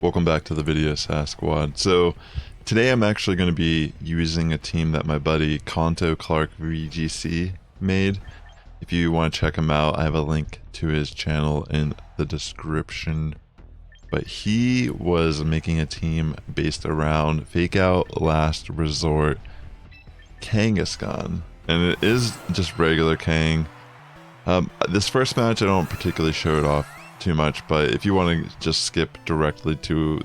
Welcome back to the video, Sass Squad. So today I'm actually going to be using a team that my buddy Kanto Clark VGC made. If you want to check him out, I have a link to his channel in the description. But he was making a team based around Fake Out, Last Resort, Kangaskhan. And it is just regular Kang. This first match I don't particularly show it off too much, but if you want to just skip directly to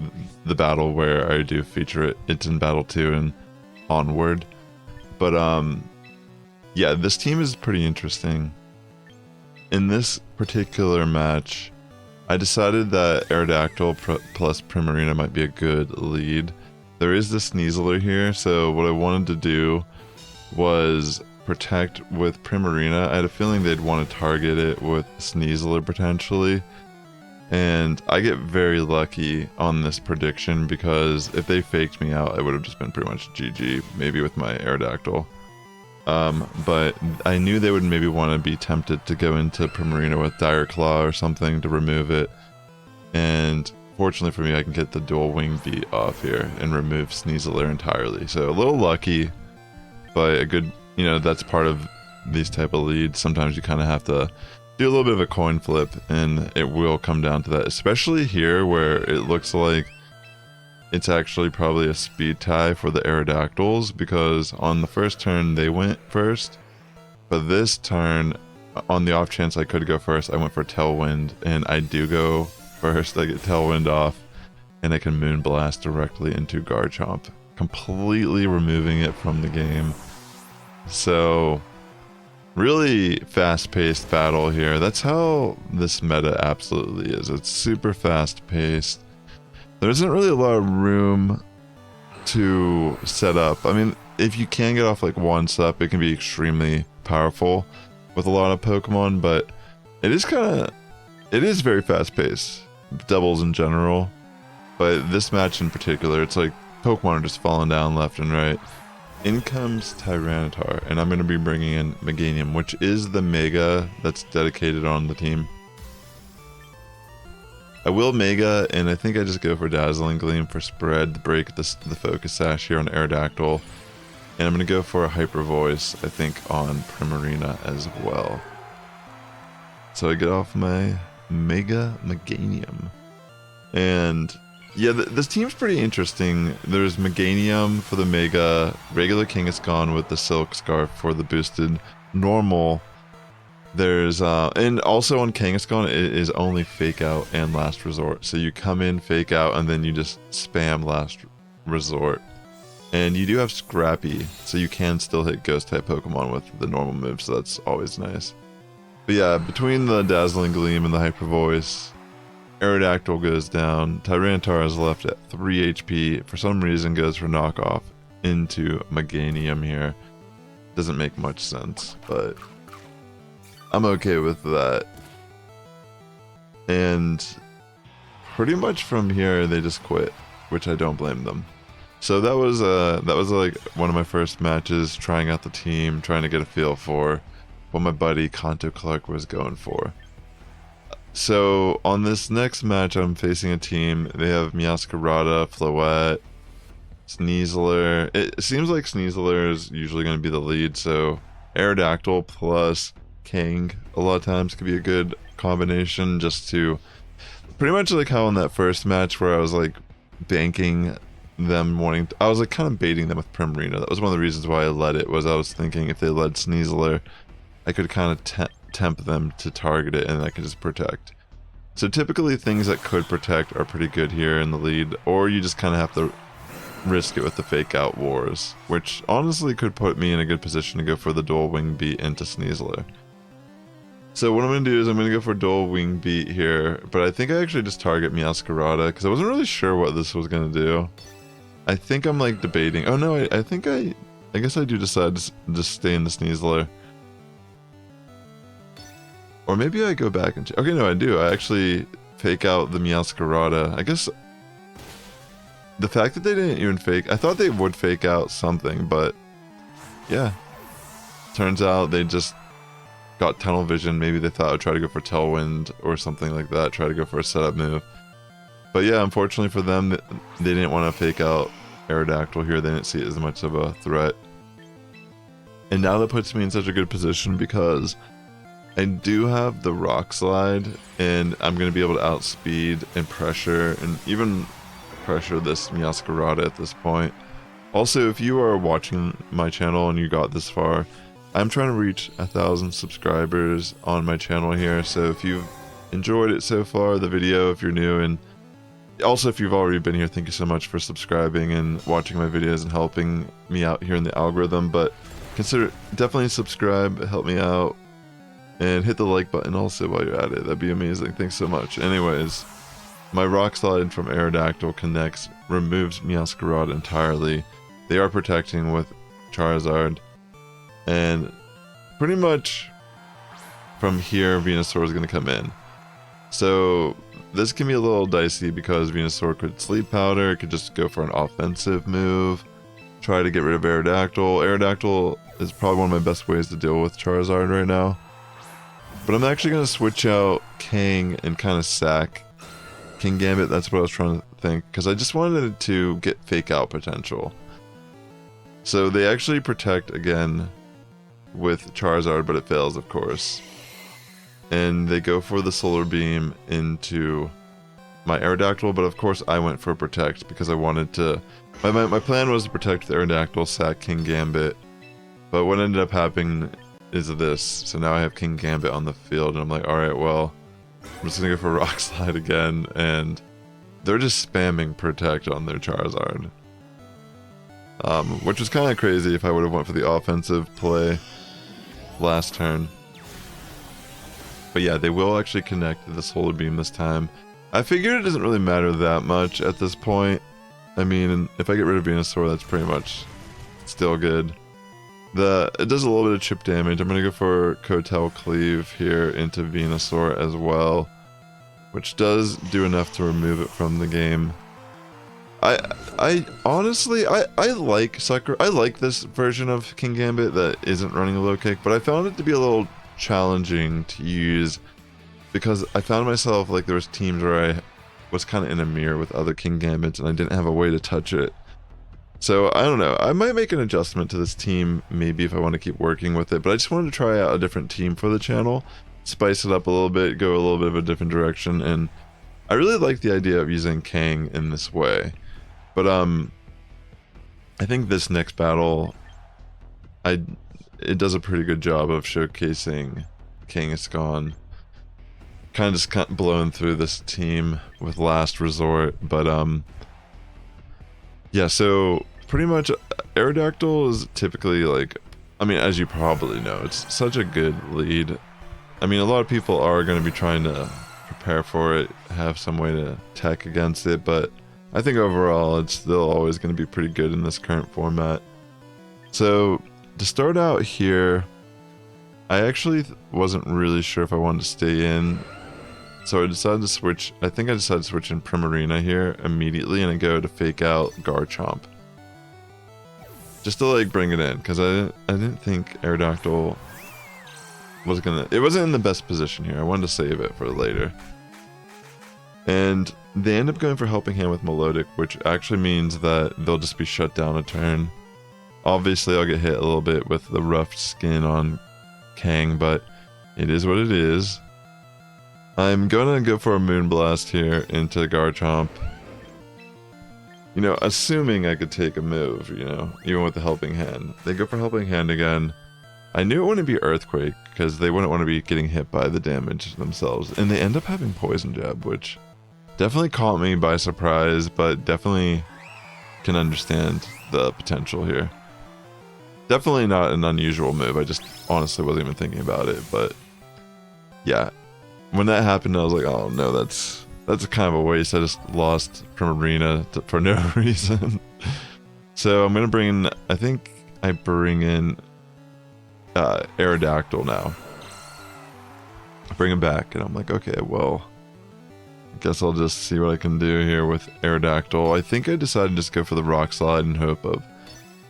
the battle where I do feature it, it's in battle 2 and onward. But yeah, this team is pretty interesting. In this particular match, I decided that Aerodactyl plus Primarina might be a good lead. There is the Sneasler here, so what I wanted to do was protect with Primarina. I had a feeling they'd want to target it with Sneasler potentially. And I get very lucky on this prediction because if they faked me out, I would have just been pretty much GG, maybe with my Aerodactyl. But I knew they would maybe want to be tempted to go into Primarina with Dire Claw or something to remove it. And fortunately for me, I can get the dual wing beat off here and remove Sneasler entirely. So a little lucky, but a good, that's part of these type of leads. Sometimes you kind of have to do a little bit of a coin flip, and it will come down to that, especially here where it looks like it's actually probably a speed tie for the Aerodactyls, because on the first turn they went first, but this turn, on the off chance I could go first, I went for Tailwind, and I do go first. I get Tailwind off, and I can Moonblast directly into Garchomp, completely removing it from the game. So really fast-paced battle here. That's how this meta absolutely is. It's super fast-paced. There isn't really a lot of room to set up. I mean, if you can get off like one step, it can be extremely powerful with a lot of Pokemon, but it is very fast-paced. Doubles in general. But this match in particular, it's like Pokemon are just falling down left and right. In comes Tyranitar, and I'm going to be bringing in Meganium, which is the Mega that's dedicated on the team. I will Mega, and I think I just go for Dazzling Gleam for spread to break the Focus Sash here on Aerodactyl. And I'm going to go for a Hyper Voice, I think, on Primarina as well. So I get off my Mega Meganium. And yeah, this team's pretty interesting. There's Meganium for the Mega, regular Kangaskhan with the Silk Scarf for the boosted normal. There's, and also on Kangaskhan, it is only Fake Out and Last Resort. So you come in, Fake Out, and then you just spam Last Resort. And you do have Scrappy, so you can still hit Ghost-type Pokemon with the normal move, so that's always nice. But yeah, between the Dazzling Gleam and the Hyper Voice, Aerodactyl goes down. Tyranitar is left at 3 HP. For some reason goes for knockoff into Meganium here. Doesn't make much sense, but I'm okay with that. And pretty much from here they just quit, which I don't blame them. So that was like one of my first matches, trying out the team, trying to get a feel for what my buddy Kanto Clark was going for. So on this next match, I'm facing a team. They have Meowscarada, Floette, Sneasler. It seems like Sneasler is usually going to be the lead, so Aerodactyl plus Kang a lot of times could be a good combination, just to pretty much like how in that first match where I was like banking them wanting I was like kind of baiting them with Primarina. That was one of the reasons why I led it, was I was thinking if they led Sneasler, I could kind of tempt them to target it and I could just protect. So typically things that could protect are pretty good here in the lead, or you just kind of have to risk it with the Fake Out Wars, which honestly could put me in a good position to go for the dual wing beat into Sneasler. So what I'm going to do is I'm going to go for dual wing beat here, but I think I actually just target Meowscarada because I wasn't really sure what this was going to do. I think I'm like debating. Oh no, I guess I do decide to just stay in the Sneasler. Or maybe I go back and... Okay, no, I do. I actually Fake Out the Meowscarada. I guess the fact that they didn't even fake... I thought they would Fake Out something, but yeah. Turns out they just got tunnel vision. Maybe they thought I would try to go for Tailwind or something like that. Try to go for a setup move. But yeah, unfortunately for them, they didn't want to fake out Aerodactyl here. They didn't see it as much of a threat. And now that puts me in such a good position because I do have the Rock Slide, and I'm going to be able to outspeed and pressure, and even pressure this Meowscarada at this point. Also, if you are watching my channel and you got this far, I'm trying to reach 1,000 subscribers on my channel here, so if you've enjoyed it so far, the video, if you're new, and also if you've already been here, thank you so much for subscribing and watching my videos and helping me out here in the algorithm. But consider definitely subscribe, help me out, and hit the like button also while you're at it. That'd be amazing. Thanks so much. Anyways, my Rock Slide from Aerodactyl connects, removes Meowscarada entirely. They are protecting with Charizard, and pretty much from here Venusaur is going to come in. So this can be a little dicey because Venusaur could Sleep Powder, it could just go for an offensive move, try to get rid of Aerodactyl. Aerodactyl is probably one of my best ways to deal with Charizard right now. But I'm actually going to switch out Kang and kind of sack Kingambit. That's what I was trying to think, because I just wanted it to get fake out potential. So they actually protect again with Charizard, but it fails, of course. And they go for the Solar Beam into my Aerodactyl, but of course I went for Protect because I wanted to... My plan was to protect the Aerodactyl, sack Kingambit, but what ended up happening is this. So now I have Kingambit on the field, and I'm like, alright, well, I'm just gonna go for Rock Slide again, and they're just spamming Protect on their Charizard. Which was kind of crazy if I would have went for the offensive play last turn. But yeah, they will actually connect the Solar Beam this time. I figured it doesn't really matter that much at this point. I mean, if I get rid of Venusaur, that's pretty much still good. It does a little bit of chip damage. I'm going to go for Kotal Cleave here into Venusaur as well, which does do enough to remove it from the game. I honestly, I like I like this version of Kingambit that isn't running a low kick, but I found it to be a little challenging to use because I found myself like there was teams where I was kind of in a mirror with other Kingambits and I didn't have a way to touch it. So I don't know, I might make an adjustment to this team maybe if I want to keep working with it, but I just wanted to try out a different team for the channel, spice it up a little bit, go a little bit of a different direction, and I really like the idea of using Kang in this way. But I think this next battle, it does a pretty good job of showcasing Kangaskhan. Kind of just blowing through this team with Last Resort, but yeah. So pretty much, Aerodactyl is typically like, I mean, as you probably know, it's such a good lead. I mean, a lot of people are going to be trying to prepare for it, have some way to tech against it, but I think overall it's still always going to be pretty good in this current format. So to start out here, I actually wasn't really sure if I wanted to stay in, so I decided to switch. I think I decided to switch in Primarina here immediately and go to fake out Garchomp, just to like bring it in, because I didn't think Aerodactyl was gonna. It wasn't in the best position here. I wanted to save it for later. And they end up going for Helping Hand with Milotic, which actually means that they'll just be shut down a turn. Obviously, I'll get hit a little bit with the rough skin on Kang, but it is what it is. I'm gonna go for a Moonblast here into Garchomp. You know, assuming I could take a move, you know, even with the Helping Hand. They go for Helping Hand again. I knew it wouldn't be Earthquake, because they wouldn't want to be getting hit by the damage themselves. And they end up having Poison Jab, which definitely caught me by surprise, but definitely can understand the potential here. Definitely not an unusual move, I just honestly wasn't even thinking about it, but yeah. When that happened, I was like, oh no, that's kind of a waste. I just lost Primarina for no reason. So I'm going to bring in, I think I bring in Aerodactyl now. I bring him back, and I'm like, okay, well, I guess I'll just see what I can do here with Aerodactyl. I think I decided to just go for the Rock Slide in hope of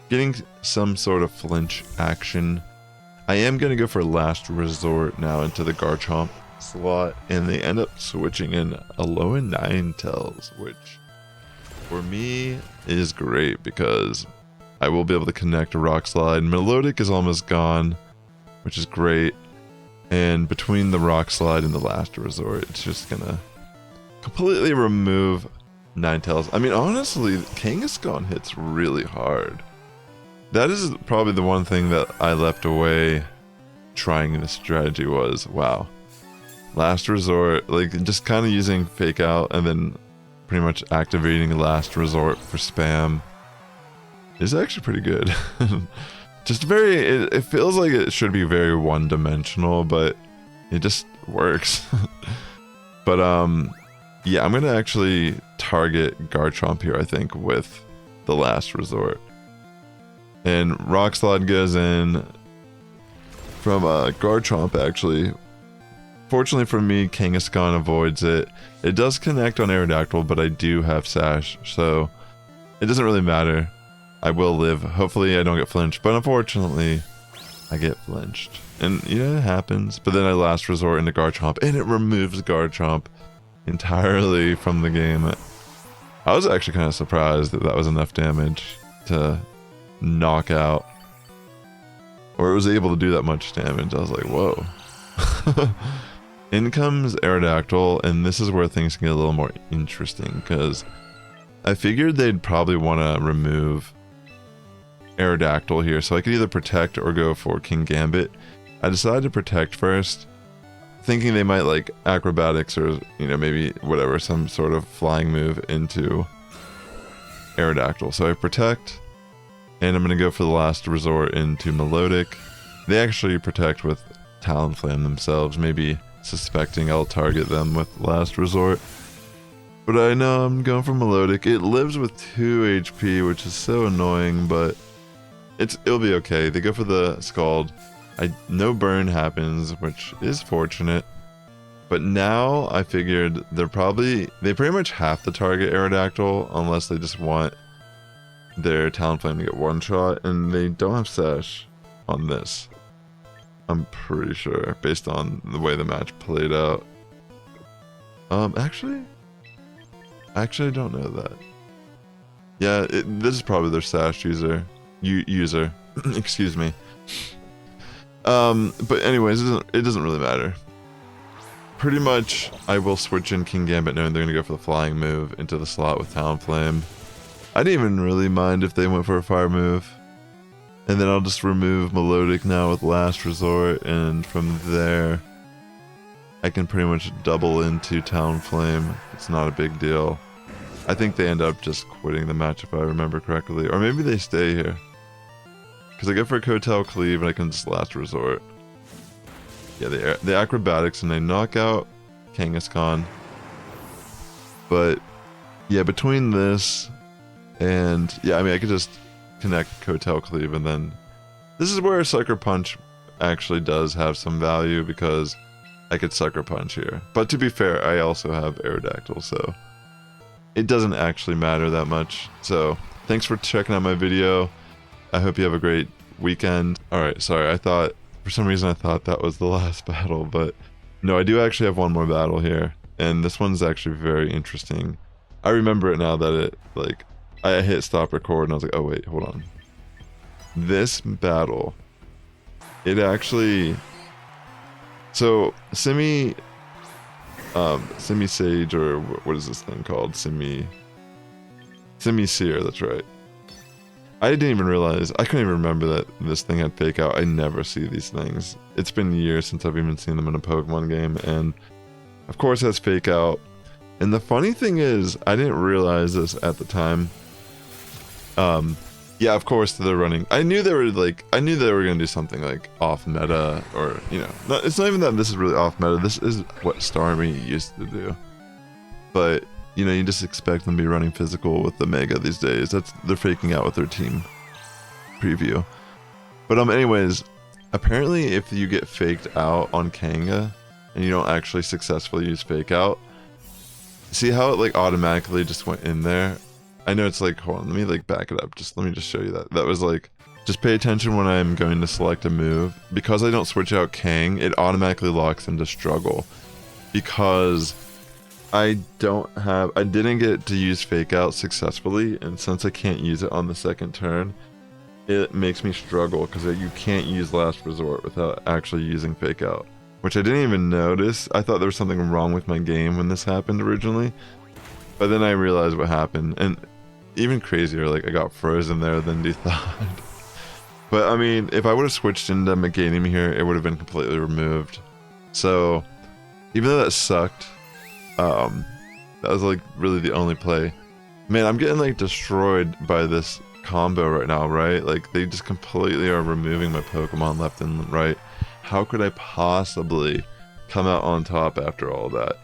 getting some sort of flinch action. I am going to go for Last Resort now into the Garchomp, slot, and they end up switching in Alolan Ninetales, which for me is great because I will be able to connect a Rock Slide. Milotic is almost gone, which is great. And between the Rock Slide and the Last Resort, it's just gonna completely remove Ninetales. I mean, honestly, Kangaskhan hits really hard. That is probably the one thing that I left away trying this strategy was, wow. Last Resort, like just kind of using Fake Out and then pretty much activating Last Resort for spam is actually pretty good. Just very, it feels like it should be very one-dimensional, but it just works. But yeah, I'm gonna actually target Garchomp here, I think, with the Last Resort. And Rock Slide goes in from Garchomp, actually. Fortunately for me, Kangaskhan avoids it. It does connect on Aerodactyl, but I do have Sash, so it doesn't really matter. I will live. Hopefully I don't get flinched, but unfortunately, I get flinched. And, you know, it happens. But then I Last Resort into Garchomp, and it removes Garchomp entirely from the game. I was actually kind of surprised that that was enough damage to knock out, or it was able to do that much damage. I was like, whoa. In comes Aerodactyl, and this is where things get a little more interesting, because I figured they'd probably want to remove Aerodactyl here, so I could either protect or go for King Gambit. I decided to protect first, thinking they might like acrobatics or, you know, maybe whatever, some sort of flying move into Aerodactyl. So I protect, and I'm going to go for the Last Resort into Milotic. They actually protect with Talonflame themselves, maybe suspecting I'll target them with Last Resort. But I know I'm going for Milotic. It lives with 2 HP, which is so annoying, but it'll be okay. They go for the Scald. No burn happens, which is fortunate. But now I figured they pretty much have to target Aerodactyl unless they just want their Talonflame to get one shot, and they don't have Sash on this. I'm pretty sure, based on the way the match played out. Actually, I don't know that. Yeah, this is probably their Sash user. Excuse me. But anyways, it doesn't really matter. Pretty much, I will switch in King Gambit knowing they're going to go for the flying move into the slot with Talonflame. I didn't even really mind if they went for a fire move. And then I'll just remove Milotic now with Last Resort, and from there, I can pretty much double into Talonflame. It's not a big deal. I think they end up just quitting the match if I remember correctly. Or maybe they stay here. Because I go for a Kotal Cleave and I can just Last Resort. Yeah, the acrobatics, and they knock out Kangaskhan. But yeah, between this and yeah, I mean I could just connect Kotal Cleave, and then this is where Sucker Punch actually does have some value because I could Sucker Punch here. But to be fair, I also have Aerodactyl, so it doesn't actually matter that much. So thanks for checking out my video. I hope you have a great weekend. Alright, sorry, for some reason I thought that was the last battle, but no, I do actually have one more battle here, and this one's actually very interesting. I remember it now that I hit stop record and I was like, oh wait, hold on. This battle, it actually, so Simi Sage, or what is this thing called? Simisear, that's right. I didn't even realize, I couldn't even remember that this thing had Fake Out. I never see these things. It's been years since I've even seen them in a Pokemon game, and of course it has Fake Out. And the funny thing is, I didn't realize this at the time. Yeah, of course they're running. I knew they were gonna do something like off meta, or you know, it's not even that this is really off meta. This is what Starmie used to do. But you know, you just expect them to be running physical with the Mega these days. They're faking out with their team preview. But anyways, apparently if you get faked out on Kanga and you don't actually successfully use Fake Out, see how it like automatically just went in there? I know it's like, hold on, let me like back it up. Let me just show you that. That was like, just pay attention when I'm going to select a move. Because I don't switch out Kang, it automatically locks into Struggle. because I didn't get to use Fake Out successfully, and since I can't use it on the second turn, it makes me struggle because you can't use Last Resort without actually using Fake Out, which I didn't even notice. I thought there was something wrong with my game when this happened originally, but then I realized what happened, and even crazier, like I got frozen there than you thought. But I mean, if I would have switched into Meganium here, it would have been completely removed. So even though that sucked, that was like really the only play. Man, I'm getting like destroyed by this combo right now, right? Like they just completely are removing my Pokemon left and right. How could I possibly come out on top after all that?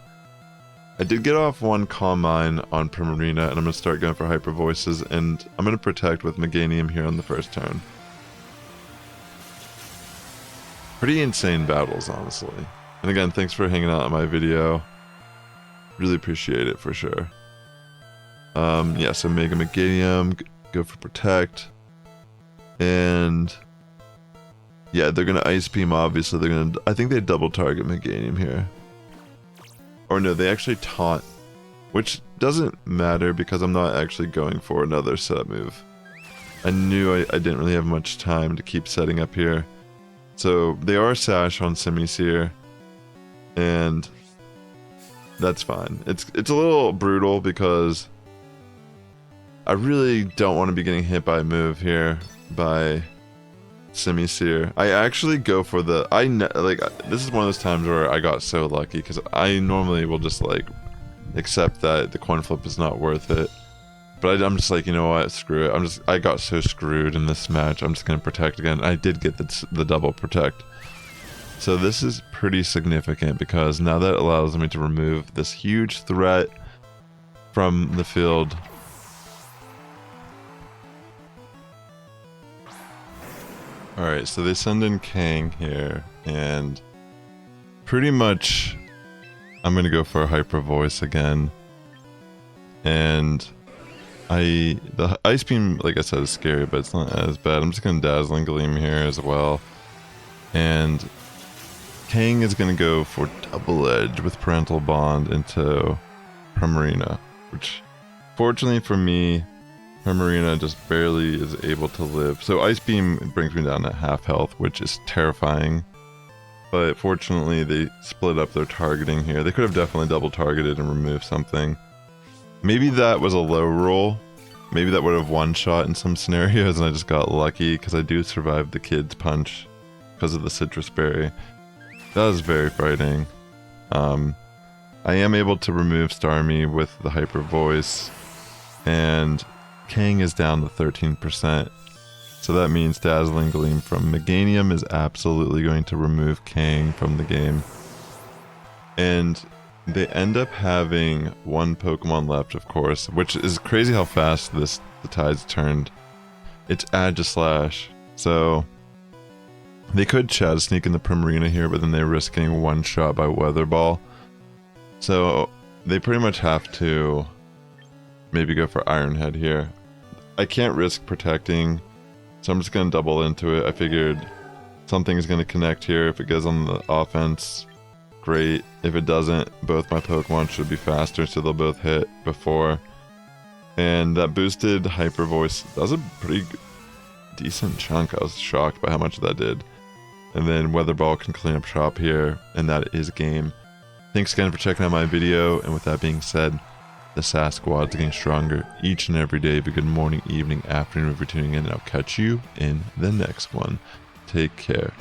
I did get off one Calm Mind on Primarina, and I'm going to start going for Hyper Voices, and I'm going to protect with Meganium here on the first turn. Pretty insane battles, honestly. And again, thanks for hanging out on my video. Really appreciate it for sure. Yeah, so Mega Meganium, go for Protect. And yeah, they're going to Ice Beam, obviously. They're going to, I think they double target Meganium here. Or no, they actually taunt, which doesn't matter because I'm not actually going for another setup move. I knew I didn't really have much time to keep setting up here. So they are Sash on Simisear, and that's fine. It's a little brutal because I really don't want to be getting hit by a move here by Simisear. I actually go for the this is one of those times where I got so lucky because I normally will just like accept that the coin flip is not worth it, but I'm just like, you know what, screw it. I got so screwed in this match. I'm just gonna protect again. I did get the double protect, so this is pretty significant because now that allows me to remove this huge threat from the field. Alright, so they send in Kang here, and pretty much I'm gonna go for a Hyper Voice again. And the Ice Beam, like I said, is scary, but it's not as bad. I'm just gonna Dazzling Gleam here as well. And Kang is gonna go for Double Edge with Parental Bond into Primarina, which fortunately for me, Primarina just barely is able to live. So Ice Beam brings me down to half health, which is terrifying. But fortunately, they split up their targeting here. They could have definitely double targeted and removed something. Maybe that was a low roll. Maybe that would have one-shot in some scenarios, and I just got lucky because I do survive the Kid's Punch because of the Citrus Berry. That was very frightening. I am able to remove Starmie with the Hyper Voice, and Kang is down to 13%, so that means Dazzling Gleam from Meganium is absolutely going to remove Kang from the game. And they end up having one Pokemon left, of course, which is crazy how fast the tides turned. It's Aegislash, so they could Chad Sneak in the Primarina here, but then they risk getting one shot by Weather Ball. So they pretty much have to maybe go for Iron Head here. I can't risk protecting, so I'm just going to double into it. I figured something is going to connect here. If it goes on the offense, great. If it doesn't, both my Pokemon should be faster, so they'll both hit before. And that boosted Hyper Voice, that was a pretty decent chunk. I was shocked by how much that did. And then Weather Ball can clean up shop here, and that is game. Thanks again for checking out my video, and with that being said, the Sass Squad's getting stronger each and every day. But good morning, evening, afternoon if you're tuning in, and I'll catch you in the next one. Take care.